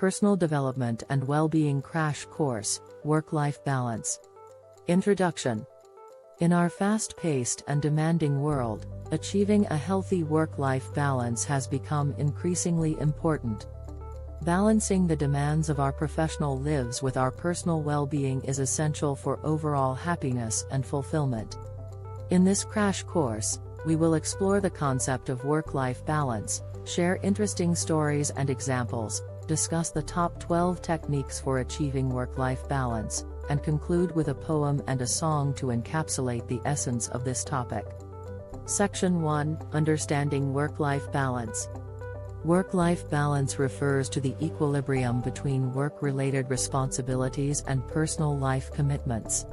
Personal Development and Well-Being Crash Course, Work-Life Balance. Introduction. In our fast-paced and demanding world, achieving a healthy work-life balance has become increasingly important. Balancing the demands of our professional lives with our personal well-being is essential for overall happiness and fulfillment. In this crash course, we will explore the concept of work-life balance, share interesting stories and examples, discuss the top 12 techniques for achieving work-life balance, and conclude with a poem and a song to encapsulate the essence of this topic. Section 1: Understanding Work-Life Balance. Work-life balance refers to the equilibrium between work-related responsibilities and personal life commitments.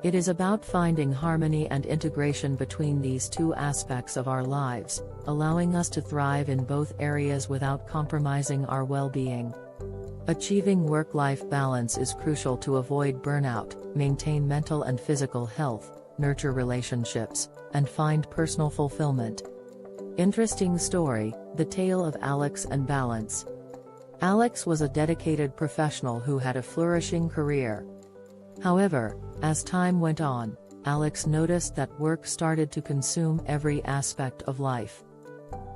It is about finding harmony and integration between these two aspects of our lives, allowing us to thrive in both areas without compromising our well-being. Achieving work-life balance is crucial to avoid burnout, maintain mental and physical health, nurture relationships, and find personal fulfillment. Interesting story: the tale of Alex and balance. Alex was a dedicated professional who had a flourishing career. However, as time went on, Alex noticed that work started to consume every aspect of life.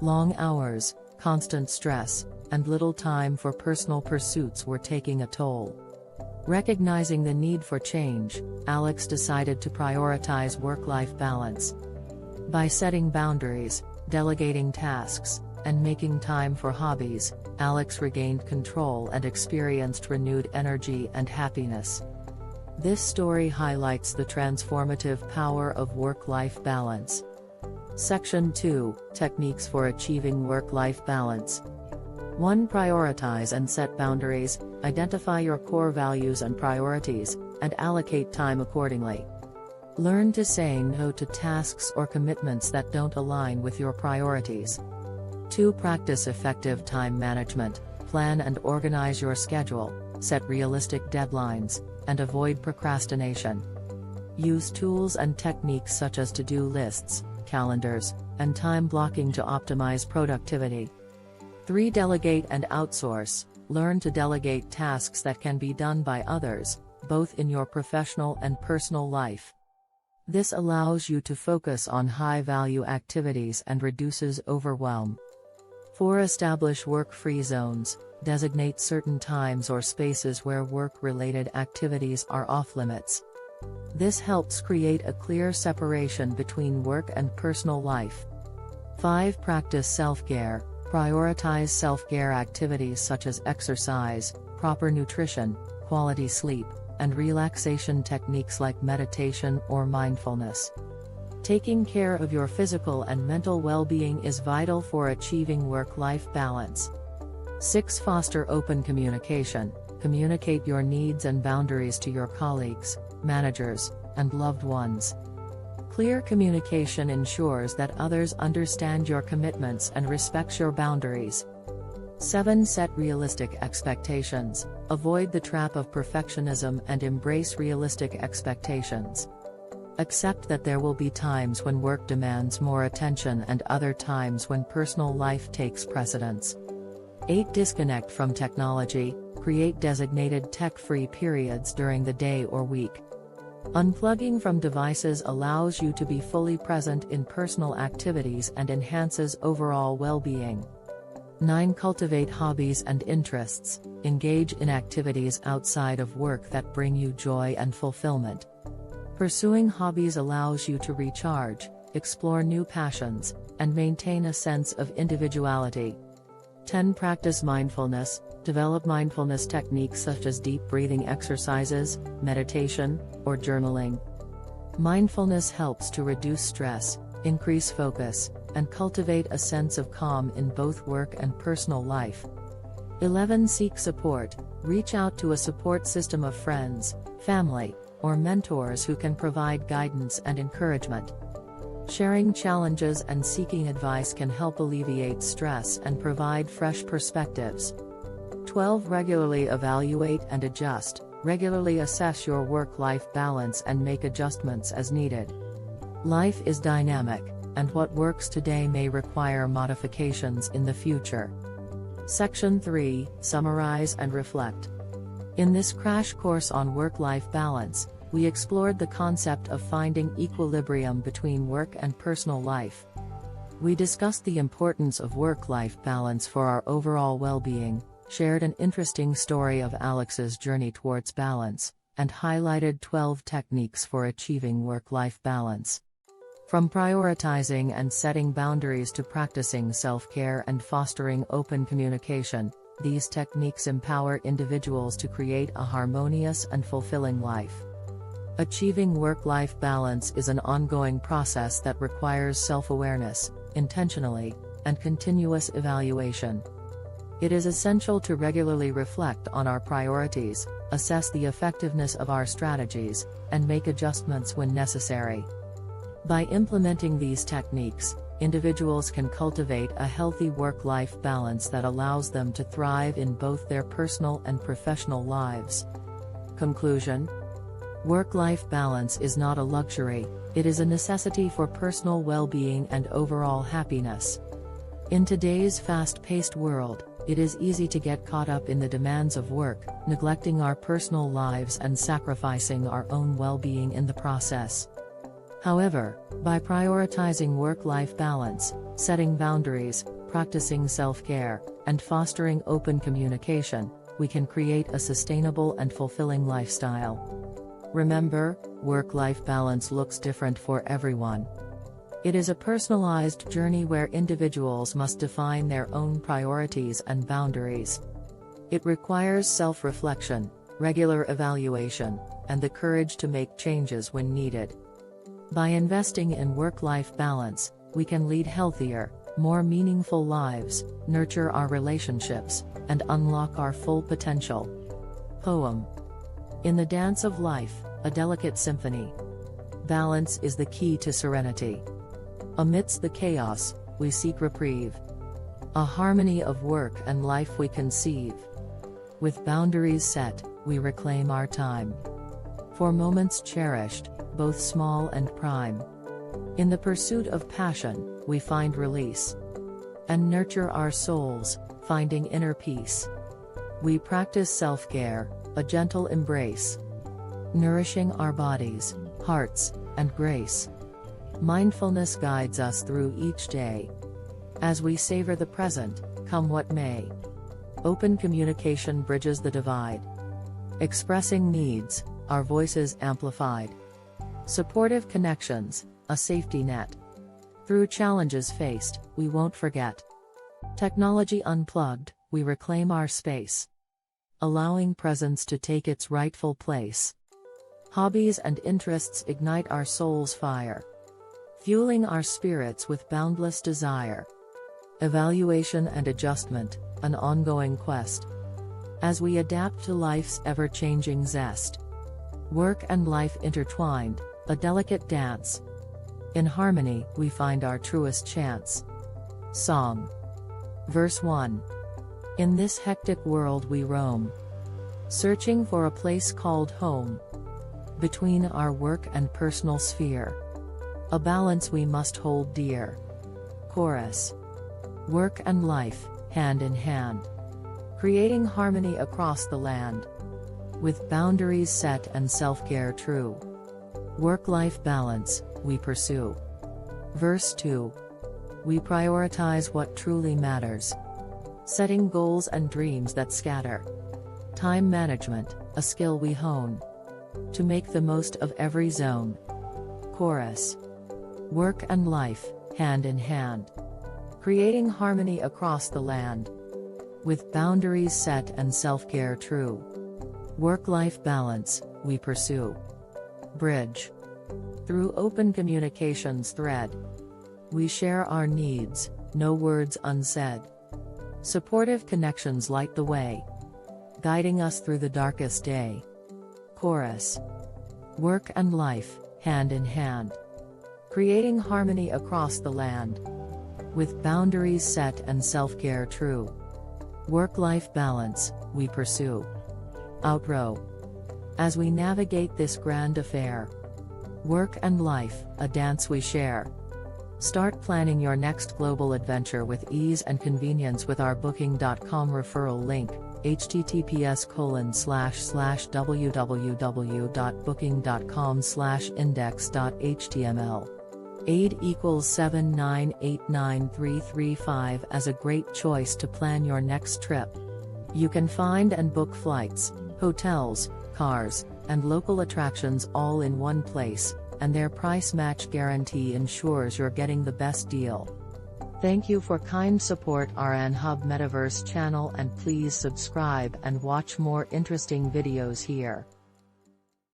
Long hours, constant stress, and little time for personal pursuits were taking a toll. Recognizing the need for change, Alex decided to prioritize work-life balance. By setting boundaries, delegating tasks, and making time for hobbies, Alex regained control and experienced renewed energy and happiness. This story highlights the transformative power of work-life balance. Section 2: Techniques for Achieving Work-Life Balance. 1. Prioritize and set boundaries. Identify your core values and priorities, and allocate time accordingly. Learn to say no to tasks or commitments that don't align with your priorities. 2. Practice effective time management. Plan and organize your schedule, set realistic deadlines, and avoid procrastination. Use tools and techniques such as to-do lists, calendars, and time blocking to optimize productivity. 3. Delegate and outsource. Learn to delegate tasks that can be done by others, both in your professional and personal life. This allows you to focus on high-value activities and reduces overwhelm. 4. Establish work-free zones. Designate certain times or spaces where work-related activities are off-limits. This helps create a clear separation between work and personal life. 5. Practice self-care. Prioritize self-care activities such as exercise, proper nutrition, quality sleep, and relaxation techniques like meditation or mindfulness. Taking care of your physical and mental well-being is vital for achieving work-life balance. 6. Foster open communication. Communicate your needs and boundaries to your colleagues, managers, and loved ones. Clear communication ensures that others understand your commitments and respects your boundaries. 7. Set realistic expectations. Avoid the trap of perfectionism and embrace realistic expectations. Accept that there will be times when work demands more attention and other times when personal life takes precedence. 8. Disconnect from technology. Create designated tech-free periods during the day or week. Unplugging from devices allows you to be fully present in personal activities and enhances overall well-being. 9. Cultivate hobbies and interests. Engage in activities outside of work that bring you joy and fulfillment. Pursuing hobbies allows you to recharge, explore new passions, and maintain a sense of individuality. 10. Practice mindfulness. Develop mindfulness techniques such as deep breathing exercises, meditation, or journaling. Mindfulness helps to reduce stress, increase focus, and cultivate a sense of calm in both work and personal life. 11. Seek support. Reach out to a support system of friends, family, or mentors who can provide guidance and encouragement. Sharing challenges and seeking advice can help alleviate stress and provide fresh perspectives. 12. Regularly evaluate and adjust. Regularly assess your work-life balance and make adjustments as needed. Life is dynamic, and what works today may require modifications in the future. Section 3, Summarize and Reflect. In this crash course on work-life balance, we explored the concept of finding equilibrium between work and personal life. We discussed the importance of work-life balance for our overall well-being, shared an interesting story of Alex's journey towards balance, and highlighted 12 techniques for achieving work-life balance. From prioritizing and setting boundaries to practicing self-care and fostering open communication, these techniques empower individuals to create a harmonious and fulfilling life. Achieving work-life balance is an ongoing process that requires self-awareness, intentionally, and continuous evaluation. It is essential to regularly reflect on our priorities, assess the effectiveness of our strategies, and make adjustments when necessary. By implementing these techniques, individuals can cultivate a healthy work-life balance that allows them to thrive in both their personal and professional lives. Conclusion: work-life balance is not a luxury, it is a necessity for personal well-being and overall happiness. In today's fast-paced world, it is easy to get caught up in the demands of work, neglecting our personal lives and sacrificing our own well-being in the process. However, by prioritizing work-life balance, setting boundaries, practicing self-care, and fostering open communication, we can create a sustainable and fulfilling lifestyle. Remember, work-life balance looks different for everyone. It is a personalized journey where individuals must define their own priorities and boundaries. It requires self-reflection, regular evaluation, and the courage to make changes when needed. By investing in work-life balance, we can lead healthier, more meaningful lives, nurture our relationships, and unlock our full potential. Poem. In the dance of life, a delicate symphony. Balance is the key to serenity. Amidst the chaos, we seek reprieve. A harmony of work and life we conceive. With boundaries set, we reclaim our time. For moments cherished, both small and prime. In the pursuit of passion, we find release. And nurture our souls, finding inner peace. We practice self-care, a gentle embrace. Nourishing our bodies, hearts, and grace. Mindfulness guides us through each day. As we savor the present, come what may. Open communication bridges the divide. Expressing needs, our voices amplified. Supportive connections, a safety net. Through challenges faced, we won't forget. Technology unplugged, we reclaim our space. Allowing presence to take its rightful place. Hobbies and interests ignite our soul's fire. Fueling our spirits with boundless desire. Evaluation and adjustment, an ongoing quest. As we adapt to life's ever-changing zest. Work and life intertwined, a delicate dance. In harmony, we find our truest chance. Song. Verse 1. In this hectic world we roam, searching for a place called home. Between our work and personal sphere, a balance we must hold dear. Chorus. Work and life, hand in hand, creating harmony across the land. With boundaries set and self-care true, work-life balance, we pursue. Verse 2. We prioritize what truly matters, setting goals and dreams that scatter. Time management, a skill we hone, to make the most of every zone. Chorus. Work and life, hand in hand, creating harmony across the land. With boundaries set and self-care true, work-life balance, we pursue. Bridge. Through open communications thread, we share our needs, no words unsaid. Supportive connections light the way, guiding us through the darkest day. Chorus. Work and life, hand in hand, creating harmony across the land. With boundaries set and self-care true, work-life balance, we pursue. Outro. As we navigate this grand affair, work and life, a dance we share. Start planning your next global adventure with ease and convenience with our Booking.com referral link, https://www.booking.com/index.html. Aid equals 7989335 as a great choice to plan your next trip. You can find and book flights, hotels, cars, and local attractions all in one place, and their price match guarantee ensures you're getting the best deal. Thank you for kind support our Anhub Metaverse channel, and please subscribe and watch more interesting videos here.